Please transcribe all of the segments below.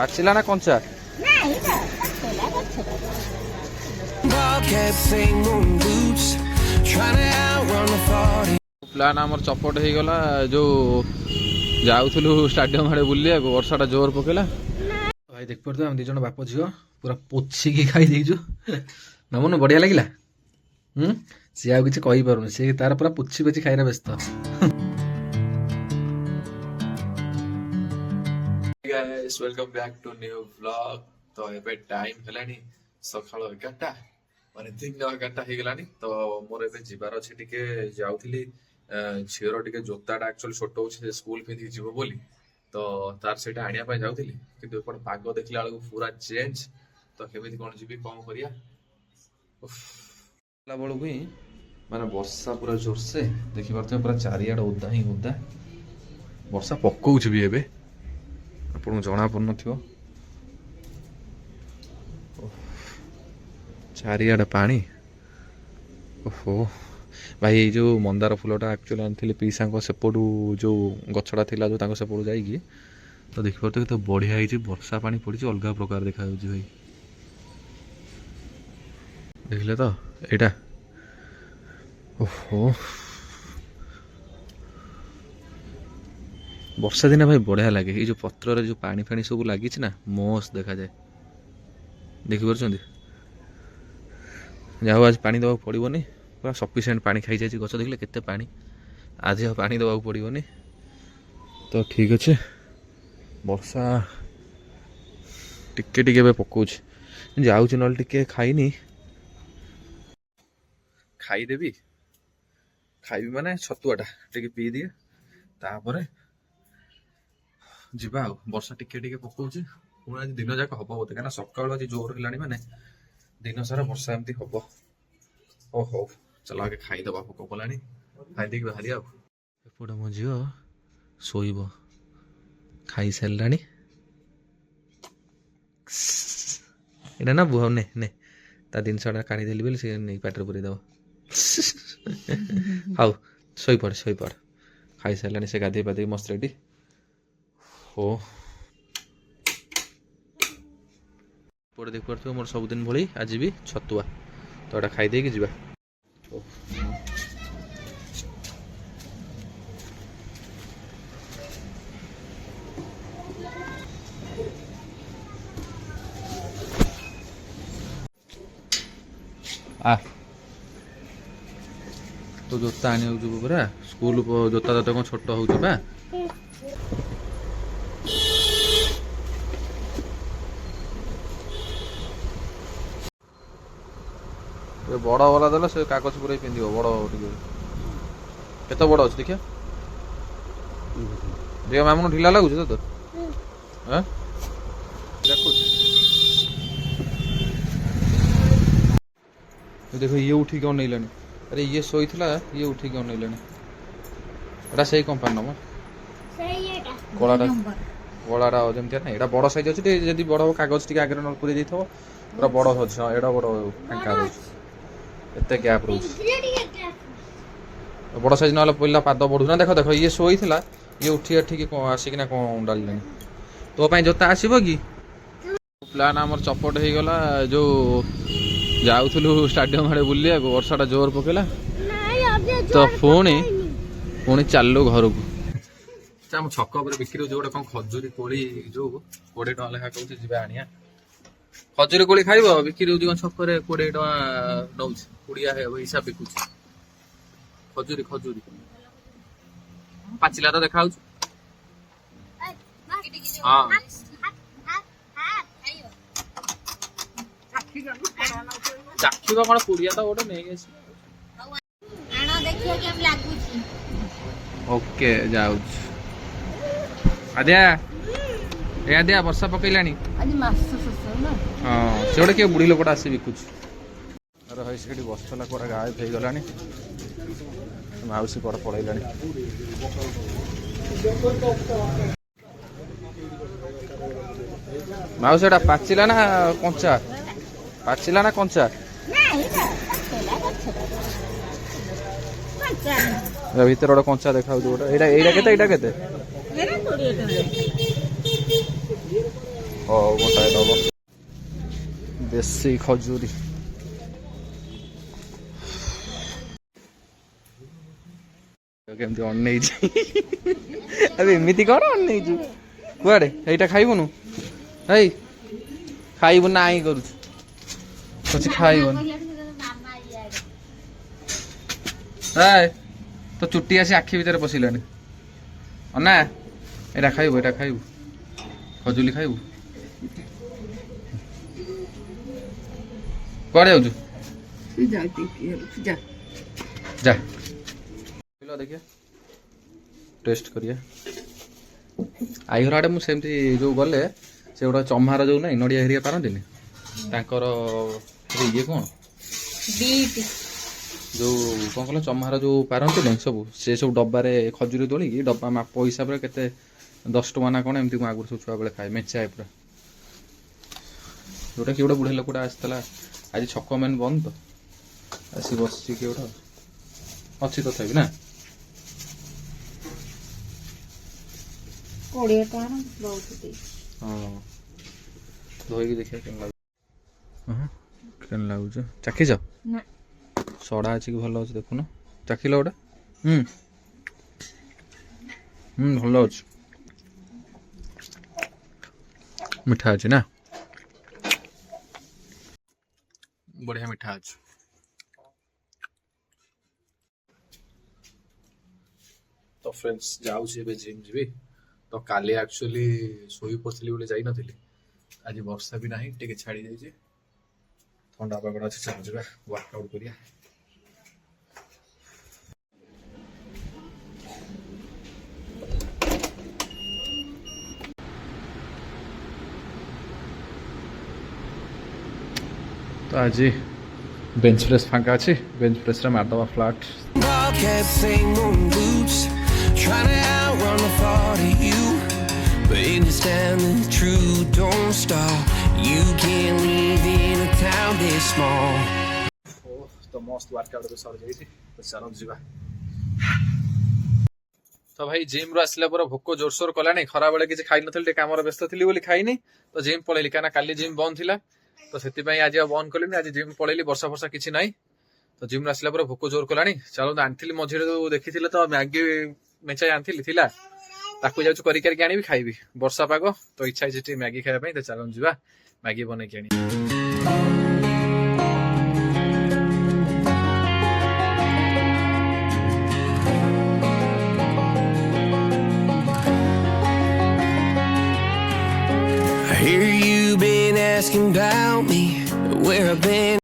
ପାଚିଲା ନା କଞ୍ଚା? ପ୍ଲାନ୍ ଆମର ଚପଟ ହେଇଗଲା ଯୋଉ ଯାଉଥିଲୁ ଷ୍ଟାଡିୟମ ଆଡେ ବୁଲିବାକୁ, ବର୍ଷାଟା ଜୋର ପକେଇଲା। ଭାଇ ଦେଖିପାରୁଥିବ ଆମେ ଦି ଜଣ ବାପ ଝିଅ ପୁରା ପୋଛିକି ଖାଇ ଦେଇଛୁ। ନମନ ବଢିଆ ଲାଗିଲା। ସିଏ ଆଉ କିଛି କହିପାରୁନି, ସିଏ ତାର ପୁରା ପୋଛି ପୋଛି ଖାଇରେ ବ୍ୟସ୍ତ। Guys, welcome back to new vlog। ତ ଏବେ ଟାଇମ ହେଲାଣି ସକାଳ 11ଟା, ମାନେ ଦିନ 11ଟା ହେଇଗଲାଣି। ତ ମୋର ଏବେ ଯିବାର ଅଛି, ଟିକେ ଯାଉଥିଲି ଝିଅର ଟିକେ ଜୋତାଟା ଆକ୍ଚୁଆଲି ଛୋଟ ହଉଛି, ସେ ସ୍କୁଲ ପିନ୍ଧିକି ଯିବ ବୋଲି, ତ ତାର ସେଇଟା ଆଣିବା ପାଇଁ ଯାଉଥିଲି। କିନ୍ତୁ ଏପଟେ ପାଗ ଦେଖିଲା ବେଳକୁ ପୁରା ଚେଞ୍ଜ, ତ କେମିତି କଣ ଯିବି, କଣ କରିବା। ବେଳକୁ ହିଁ ମାନେ ବର୍ଷା ପୁରା ଜୋରସେ ଦେଖିପାରୁଥିବେ, ପୁରା ଚାରିଆଡେ ଓଦା ହିଁ ଓଦା। ବର୍ଷା ପକଉଛି ବି ଏବେ, ଆପଣଙ୍କୁ ଜଣା ପଡୁନଥିବ। ଚାରିଆଡେ ପାଣି। ଓହୋ ଭାଇ, ଏଇ ଯୋଉ ମନ୍ଦାର ଫୁଲଟା ଆକ୍ଚୁଆଲି ଆଣିଥିଲି ପିଇସାଙ୍କ ସେପଟୁ, ଯୋଉ ଗଛଟା ଥିଲା ଯୋଉ ତାଙ୍କ ସେପଟୁ ଯାଇକି। ତ ଦେଖିପାରୁଥିବେ କେତେ ବଢିଆ ହେଇଛି, ବର୍ଷା ପାଣି ପଡିଛି, ଅଲଗା ପ୍ରକାର ଦେଖାଯାଉଛି ଭାଇ। ଦେଖିଲେ ତ ଏଇଟା। ଓହୋ, ବର୍ଷା ଦିନେ ଭାଇ ବଢିଆ ଲାଗେ। ଏଇ ଯୋଉ ପତ୍ରରେ ଯୋଉ ପାଣି ଫାଣି ସବୁ ଲାଗିଛି ନା, ମସ୍ତ ଦେଖାଯାଏ। ଦେଖିପାରୁଛନ୍ତି? ଯାହା ଆଜି ପାଣି ଦେବାକୁ ପଡ଼ିବନି, ପୁରା ସଫିସିଏଣ୍ଟ ପାଣି ଖାଇଯାଇଛି ଗଛ। ଦେଖିଲେ କେତେ ପାଣି, ଆଜି ଆଉ ପାଣି ଦେବାକୁ ପଡ଼ିବନି। ତ ଠିକ୍ ଅଛି, ବର୍ଷା ଟିକେ ଟିକେ ଏବେ ପକଉଛି। ଯାଉଛି ନହେଲେ ଟିକେ ଖାଇନି, ଖାଇଦେବି। ଖାଇବି ମାନେ ଛତୁଆଟା ଟିକେ ପିଇଦିଏ, ତାପରେ ଯିବା ଆଉ। ବର୍ଷା ଟିକେ ଟିକେ ପକଉଛି, ପୁଣି ଆଜି ଦିନ ଯାକ ହବ ବୋଧେ, କାହିଁକିନା ସକାଳୁ ଆଜି ଜୋର ହେଲାଣି, ମାନେ ଦିନ ସାରା ବର୍ଷା ଏମିତି ହବ। ଓ ହଉ, ଚାଲ ଆଗେ ଖାଇଦବା, ଭୋକ କଲାଣି, ଖାଇଦେଇକି ବାହାରିବା ଆଉ। ଏପଟେ ମୋ ଝିଅ ଶୋଇବ, ଖାଇସାରିଲାଣି। ଏଇଟା ନା ବୁହ, ନେ ନେ, ତା ଜିନିଷଟା କାଢିଦେଲି ବୋଲି ସେ ନେଇ ପାଟିରେ ପୁରେଇ ଦବ। ହଉ ଶୋଇପଡ ଶୋଇପଡ, ଖାଇସାରିଲାଣି ସେ, ଗାଧେଇ ପାଧେଇ ମସ୍ତ ରେଡି। ଓ ଏପଟେ ଦେଖିପାରୁଥିବ ମୋର ସବୁଦିନ ଭଳି ଆଜି ବି ଛତୁଆ, ତ ଏଇଟା ଖାଇଦେଇକି ଯିବା। ଆ ତୁ ଜୋତା ଆଣିବାକୁ ଯିବୁ ପରା, ସ୍କୁଲ ଜୋତା ତତେ କଣ ଛୋଟ ହଉଛି ବା। ବଡ ବାଲା ଦେଲେ ସେ କାଗଜ ପୁରାଇ ପିନ୍ଧିବ, ବଡ ଟିକେ। କେତେ ବଡ ଅଛି ଦେଖିଆ, ଦେଖିଆ ମାମୁନ ଢିଲା ଲାଗୁଛି ତତେ? ଦେଖୁଛି, ଦେଖ ଇଏ ଉଠିକି ଅନେଇଲାଣି। ଆରେ ଇଏ ଶୋଇଥିଲା, ଇଏ ଉଠିକି ଅନେଇଲାଣି। ଏଟା ସେଇ କମ୍ପାନୀର ମ, କଳାଟା କଳାଟା ଯେମିତିଆ ନାହିଁ, ଏଇଟା ବଡ ସାଇଜ ଅଛି। ଟିକେ ଯଦି ବଡ କାଗଜ ଟିକେ ଆଗରେ ନ ପୁରେଇ ଦେଇଥିବ, ପୁରା ବଡ ଅଛି। ହଁ ଏଇଟା ବଡ ଫାଙ୍କା ରହୁଛି, ଏତେ ଗ୍ୟାପ୍ ରହୁଛି। ବଡ ସାଇଜ ନହେଲେ ପିଲା ପାଦ ବଢୁଛି ନା। ଦେଖ ଦେଖ, ଇଏ ଶୋଇଥିଲା, ଇଏ ଉଠି ଏଠିକି ଆସିକିନା କଣ ଡାଲିଲାଣି। ତୋ ପାଇଁ ଜୋତା ଆସିବ କି? ପ୍ଲାନ୍ ଆମର ଚପଟ ହେଇଗଲା, ଯୋଉ ଯାଉଥିଲୁ ଷ୍ଟାଡିୟମ ଆଡେ ବୁଲିବାକୁ, ବର୍ଷାଟା ଜୋର ପକେଇଲା। ତ ପୁଣି ଚାଲିଲୁ ଘରକୁ। ଆମ ଛକ ଉପରେ ବିକ୍ରି ହଉଛି ଗୋଟେ କଣ ଖଜୁରୀ କୋଳି, ଯୋଉ 20 ଟଙ୍କା ଲେଖା କହୁଛି, ଯିବା ଆଣିଆ। ଖଜୁରୀ କୋଳି ଖାଇବ? ବିକ୍ରି ହଉଛି କଣ ଛକରେ, 20 ଟଙ୍କା ନଉଛି, କୁଡିଆ ହିସାବ ବିକୁଛି। ଖଜୁରୀ ଖଜୁରୀ ପାଚିଲା ତ ଦେଖା ହଉଛି। ହଁ ଚାଖିବ କଣ, କୁଡିଆ ତ ଗୋଟେ ନେଇକି ଆସିବ। ଓକେ ଯାଉଛି। ଆଦ୍ୟା ଏ ଆଦ୍ୟା, ବର୍ଷା ପକେଇଲାଣି। ହଁ ସେ ଗୋଟେ କିଏ ବୁଢୀ ଲୋକଟା ଆସି ବିକୁଛି। ଆରେ ଭାଇ ସେଠି ବସିଥିଲା, କୁଆଡେ ଗାୟବ ହେଇଗଲାଣି। ମାଉସୀ କୁଆଡେ ପଳେଇଲାଣି। ମାଉସୀ ଏଟା ପାଚିଲା ନା କଞ୍ଚା? ପାଚିଲା ନା କଞ୍ଚା? ଭିତରେ ଗୋଟେ କଞ୍ଚା ଦେଖାଉଛି ଗୋଟେ। ଏଇଟା କେତେ? ଏଇଟା କେତେ? ହଉ ଗୋଟାଏ ଦବ ଦେଶୀ ଖଜୁରୀ। କେମିତି ଅନେଇଛି ଏବେ ଏମିତି କଣ ଅନେଇଛୁ କୁଆଡେ? ଏଇଟା ଖାଇବୁନୁ? ହେଇ ଖାଇବୁ ନାଇଁ କରୁଛୁ କିଛି ଖାଇବନି। ତ ଚୁଟି ଆସି ଆଖି ଭିତରେ ପଶିଲାଣି। ଅନା ଏଇଟା ଖାଇବୁ, ଏଇଟା ଖାଇବୁ, ଖଜୁଲି ଖାଇବୁ। କୁଆଡେ ଯାଉଛୁ? ଯା ଦେଖିଆ ଟେଷ୍ଟ କରିବା। ଆଈ ଘର ଆଡ଼େ ମୁଁ ସେମିତି ଯେଉଁ ଗଲେ ସେ ଗୋଟେ ଚମ୍ହାର ଯେଉଁ ନାହିଁ ନଡ଼ିଆ ହେରିକା ପାରନ୍ତିନି ତାଙ୍କର ଇଏ କ'ଣ ଯେଉଁ କ'ଣ କହିଲ ଚମ୍ହାର ଯେଉଁ ପାରନ୍ତିନି ସବୁ ସେ ସବୁ ଡବାରେ ଖଜୁରୀ ତୋଳିକି ଡବା ମାପ ହିସାବରେ କେତେ 10 ଟଙ୍କା ନା କ'ଣ ଏମିତି ମୁଁ ଆଗରୁ ସବୁ ଛୁଆବେଳେ ଖାଏ ମେଞ୍ଚାଏ ପୁରା। ଯେଉଁଟା କି ଗୋଟେ ବୁଢ଼ୀ ଲୋକଟା ଆସିଥିଲା ଆଜି ଛକ ମେନ୍ ବନ୍ଦ ତ ଆସି ବସିଛି କିଏ ଗୋଟେ ଅଛି ତଥାପି ନା 20 ଟଙ୍କା ବହୁତ ହଁ ଧୋଇକି ଦେଖିବା କେମିତି ଲାଗୁଛି। କେମିତି ଲାଗୁଛି ଚାଖିଛ? ନା ସଡ଼ା ଅଛି କି ଭଲ ଅଛି ଦେଖୁନ ଚାଖିଲ ଗୋଟେ। ଭଲ ଅଛି ମିଠା ଅଛି ନା ବଢ଼ିଆ ମିଠା ଅଛି। ତ ଫ୍ରେଣ୍ଡସ୍ ଯାଉଛି ଏବେ ଜିମ୍ ଯିବି। ତ କାଲି ଆକ୍ଚୁଆଲି ଶୋଇ ପଡ଼ିଥିଲି ବୋଲି ଯାଇନଥିଲି। ଆଜି ବର୍ଷା ବି ନାହିଁ ଟିକେ ଛାଡ଼ି ଯାଇଛି ଥଣ୍ଡା ପାଗଟା ଅଛି ଚାଲ ଯିବା ୱାର୍କଆଉଟ୍ କରିବା। ତ ଆଜି ବେଞ୍ଚ ପ୍ରେସ୍ ଫାଙ୍କା ଅଛି ବେଞ୍ଚ ପ୍ରେସ୍ରେ ମାରିଦେବା flat. Trying to outrun the thought of you, but understanding the truth don't stop. You can't live in a town this small. Oh, the most workout of the sort of easy. The salon jiba. तो भाई gym रू आसला पर भोक जोरसोर कलानी खरा बेले किसी खाई नथली टे कामर व्यस्त थी बोली खाइनी तो जिम पळेली काना काली जिम बंद थिला तो सेति पई आज बंद कलिनी आज जिम पळेली वर्षा वर्षा किछि नाही तो जिम आसला पर भोक जोर कलानी चलो आनथिली मझिरे जो देखिथिले तो मैगी मेचाई आनथिली थिला ताकू जाउछु करी करी आनिबी खाइबी वर्षा पाग तो इच्छा है मैगी खाइबा पई तो चलो जिबा मैगी बनै के आनी। I hear you been asking about me, where I've been.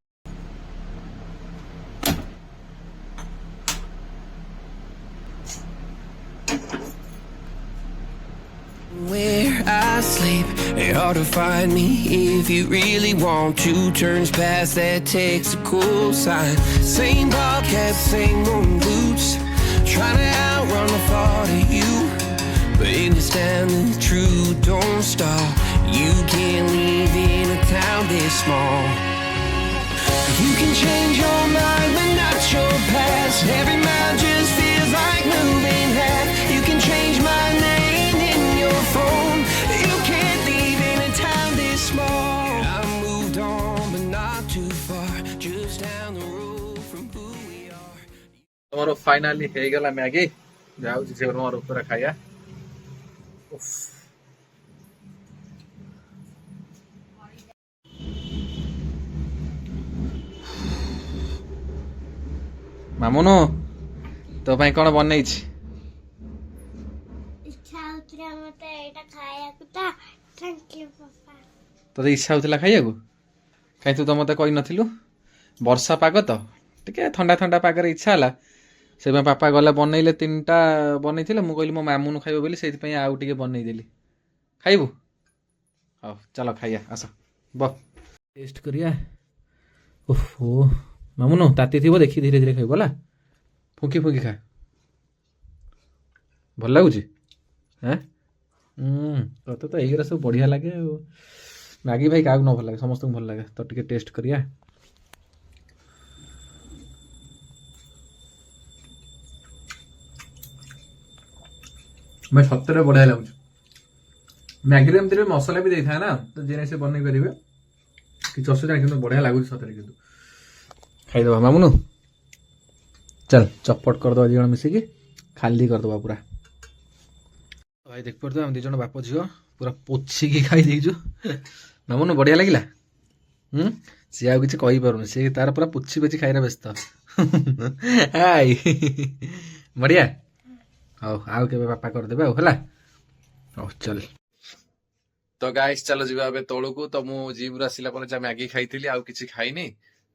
Where I sleep, it's hard to find me if you really want to. Turns past that takes a cool sign. Same ball cap, same moon boots. Trying to outrun the thought of you, but understanding the truth don't stop. You can't live in a town this small. You can change your mind, but not your past. Every mile just feels like moving half. You can change my name in your phone. You can't live in a town this small. I moved on, but not too far. Just down the road from who we are. Tomorrow finally hey gala Maggie. जाओ जिसे और ऊपर खाया। ମାମୁନୁ ତୋ ପାଇଁ କ'ଣ ବନେଇଛି? ଇଚ୍ଛା ହଉଥିଲା ମତେ ଏଇଟା ଖାଇବାକୁ ତ ଥ୍ୟାଙ୍କ ୟୁ ପାପା। ତୋତେ ଇଚ୍ଛା ହଉଥିଲା ଖାଇବାକୁ କାଇଁ ତୁ ତ ମତେ କହିନଥିଲୁ? ବର୍ଷା ପାଗ ତ ଟିକେ ଥଣ୍ଡା ଥଣ୍ଡା ପାଗରେ ଇଚ୍ଛା ହେଲା ସେଇପାଇଁ ପାପା ଗଲେ ବନେଇଲେ 3ଟା ବନେଇଥିଲେ ମୁଁ କହିଲି ମୋ ମାମୁନୁ ଖାଇବ ବୋଲି ସେଇଥିପାଇଁ ଆଉ ଟିକେ ବନେଇଦେଲି। ଖାଇବୁ? ହଉ ଚାଲ ଖାଇବା ଆସ ବ ଟେଷ୍ଟ କରିବା। ଓହୋ ମାମୁନୁ ତାତି ଥିବ ଦେଖି ଧୀରେ ଧୀରେ ଖାଇବୁ ହେଲା ଫୁଙ୍କି ଫୁଙ୍କି ଖା ଭଲ ଲାଗୁଛି। ତତେ ତ ଏଇଗୁରା ସବୁ ବଢ଼ିଆ ଲାଗେ ଆଉ ମ୍ୟାଗି ଭାଇ କାହାକୁ ନ ଭଲ ଲାଗେ ସମସ୍ତଙ୍କୁ ଭଲ ଲାଗେ ତ ଟିକେ ଟେଷ୍ଟ କରିବା। ଭାଇ ସତରେ ବଢ଼ିଆ ଲାଗୁଛି। ମ୍ୟାଗିରେ ଏମିତିରେ ମସଲା ବି ଦେଇଥାଏ ନା, ତ ଯିଏ ସେ ବନେଇ ପାରିବେ, କିଛି ଅସୁବିଧା ନାହିଁ। କିନ୍ତୁ ବଢିଆ ଲାଗୁଛି ସତରେ। କିନ୍ତୁ ଖାଇଦବା ମାମୁନୁ, ଚାଲ ଚପଟ କରିଦବା ଦି ଜଣ ମିଶିକି, ଖାଲି କରିଦବା ପୁରା। ଭାଇ ଦେଖିପାରୁଥିବ ଆମେ ଦି ଜଣ ବାପ ଝିଅ ପୁରା ପୋଛିକି ଖାଇ ଦେଇଛୁ। ମାମୁନୁ ବଢିଆ ଲାଗିଲା। ସିଏ ଆଉ କିଛି କହିପାରୁନି, ସିଏ ତାର ପୁରା ପୋଛି ପୋଛି ଖାଇରେ ବ୍ୟସ୍ତ। ହାଇ ବଢିଆ। ହଉ ଆଉ କେବେ ବାପା କରିଦେବେ ଆଉ ହେଲା। ହଉ ଚାଲ। ତ ଗାଇସ୍ ଚାଲ ଯିବା ଏବେ ତଳକୁ। ତ ମୁଁ ଜିମ୍ ରୁ ଆସିଲା ପରେ ଯାହା ମ୍ୟାଗି ଖାଇଥିଲି, ଆଉ କିଛି ଖାଇନି।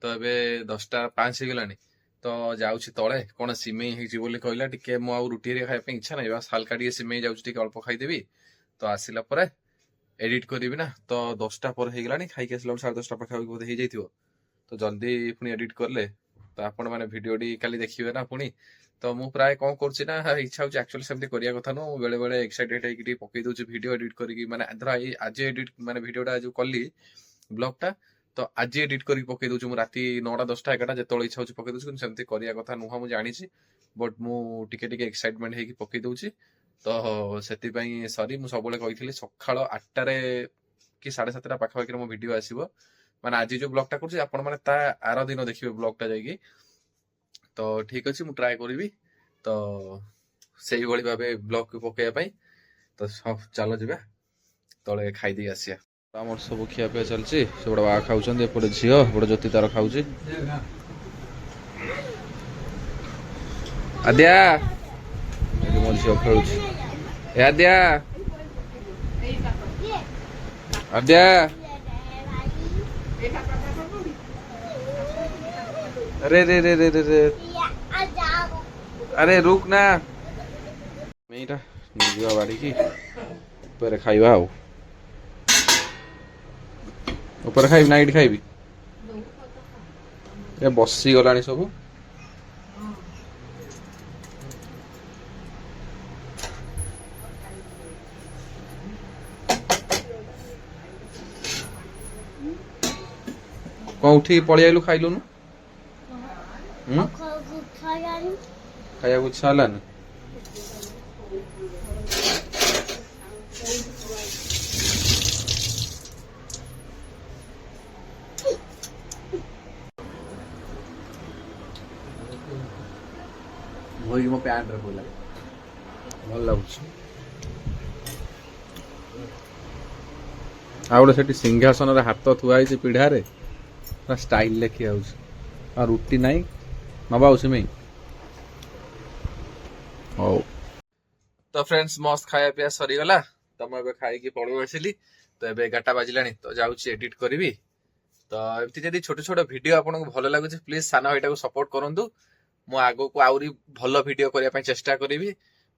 ତ ଏବେ 10:05 ହେଇଗଲାଣି। ତ ଯାଉଛି ତଳେ, କଣ ସିମେଇ ହେଇଛି ବୋଲି କହିଲା, ଟିକେ ମୁଁ ଆଉ ରୁଟି ହେରିକା ଖାଇବା ପାଇଁ ଇଚ୍ଛା ନାହିଁ, ବାସ୍ ହାଲକା ଟିକେ ସିମେଇ ଯାଉଛି, ଟିକେ ଅଳ୍ପ ଖାଇଦେବି। ତ ଆସିଲା ପରେ ଏଡିଟ୍ କରିବି ନା, ତ 10ଟା ପରେ ହେଇଗଲାଣି, ଖାଇକି ଆସିଲା ବେଳକୁ 10:30 ପାଖାପାଖି ବୋଧେ ହେଇଯାଇଥିବ। ତ ଜଲ୍ଦି ପୁଣି ଏଡିଟ୍ କଲେ ତ ଆପଣ ମାନେ ଭିଡିଓଟି କାଲି ଦେଖିବେ ନା ପୁଣି। ତ ମୁଁ ପ୍ରାୟ କଣ କରୁଛି ନା, ଇଚ୍ଛା ହଉଛି ଆକ୍ଚୁଆଲି ସେମିତି କରିବା କଥା ନୁହଁ, ବେଳେ ବେଳେ ଏକ୍ସାଇଟେଡ୍ ହେଇକି ଟିକେ ପକେଇ ଦଉଛି ଭିଡିଓ ଏଡିଟ୍ କରିକି, ମାନେ ଧର ଆଜି ଏଡିଟ୍ ମାନେ ଭିଡିଓଟା ଯୋଉ କଲି ବ୍ଲଗଟା, ତ ଆଜି ଏଡିଟ୍ କରିକି ପକେଇ ଦଉଛି ମୁଁ, ରାତି 9ଟା 10ଟା 11ଟା ଯେତେବେଳେ ଇଚ୍ଛା ହଉଛି ପକେଇ ଦଉଛି। କିନ୍ତୁ ସେମିତି କରିବା କଥା ନୁହଁ ମୁଁ ଜାଣିଛି, ବଟ୍ ମୁଁ ଟିକେ ଟିକେ ଏକ୍ସାଇଟମେଣ୍ଟ ହେଇକି ପକେଇ ଦଉଛି। ତ ସେଥିପାଇଁ ସରି। ମୁଁ ସବୁବେଳେ କହିଥିଲି ସକାଳ 8ଟାରେ କି 7:30 ପାଖାପାଖିରେ ମୋ ଭିଡିଓ ଆସିବ, ମାନେ ଆଜି ଯୋଉ ବ୍ଲଗଟା କରୁଛି ଆପଣ ମାନେ ତା ଆର ଦିନ ଦେଖିବେ ବ୍ଲଗଟା ଯାଇକି। ତ ଠିକ ଅଛି, ମୁଁ ଟ୍ରାଏ କରିବି ତ ସେଇଭଳି ଭାବେ ବ୍ଲଗକୁ ପକେଇବା ପାଇଁ। ତ ଚାଲ ଯିବା ତଳେ ଖାଇଦେଇ ଆସିବା। ଆମର ସବୁ ଖିଆପିଆ ଚାଲିଛି, ସେପଟେ ବାବା ଖାଉଛନ୍ତି, ଏପଟେ ଝିଅ, ଏପଟେ ଜ୍ୟୋତି ତାର ଖାଉଛି। ଆଦ୍ୟା, ଏଠି ମୋ ଝିଅ ଖେଳୁଛି। ଏ ଆଦ୍ୟା, ଆଦ୍ୟା, अरे रे रे रे रे रे, अरे रुक ना। ଏଇଟା ଯିବା ବାଡ଼ିକି ଉପରେ ଖାଇବା ଆଉ। ଉପରେ ଖାଇବି ନା ଏଇଠି ଖାଇବି? ଏ ବସିଗଲାଣି ସବୁ। କଣ ଉଠିକି ପଳେଇ ଆଇଲୁ, ଖାଇଲୁନୁ? ଖାଇବାକୁ ଇଚ୍ଛା ହେଲାନି? ଭୋଇ ମୋ ପ୍ୟାଣ୍ଟରେ ପଇଲା, ଭଲ ଲାଗୁଛି। ଆଉ ଗୋଟେ ସେଠି ସିଂହାସନରେ ହାତ ଥୁଆ ହେଇଛି ପିଢାରେ, ପୁରା ଷ୍ଟାଇଲରେ ଖିଆ ହଉଛି। ଆଉ ରୁଟି ନାହିଁ, ନବା ଆଉ ସିମେଇ। ହଉ ତ ଫ୍ରେଣ୍ଡସ୍, ମସ୍ତ ଖାଇବା ପିଇବା ସରିଗଲା। ତ ମୁଁ ଏବେ ଖାଇକି ପଳେଇ ଆସିଲି। ତ ଏବେ 11ଟା ବାଜିଲାଣି, ତ ଯାଉଛି ଏଡିଟ୍ କରିବି। ତ ଏମିତି ଯଦି ଛୋଟ ଛୋଟ ଭିଡିଓ ଆପଣଙ୍କୁ ଭଲ ଲାଗୁଛି, ପ୍ଲିଜ ସାନ ଭାଇଟାକୁ ସପୋର୍ଟ କରନ୍ତୁ। ମୁଁ ଆଗକୁ ଆହୁରି ଭଲ ଭିଡିଓ କରିବା ପାଇଁ ଚେଷ୍ଟା କରିବି।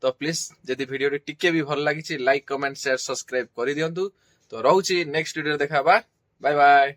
ତ ପ୍ଲିଜ ଯଦି ଭିଡିଓଟି ଟିକେ ବି ଭଲ ଲାଗିଛି, ଲାଇକ୍ କମେଣ୍ଟ ସେୟାର ସବସ୍କ୍ରାଇବ କରିଦିଅନ୍ତୁ। ତ ରହୁଛି, ନେକ୍ସଟ ଭିଡିଓରେ ଦେଖା ହବା। Bye bye.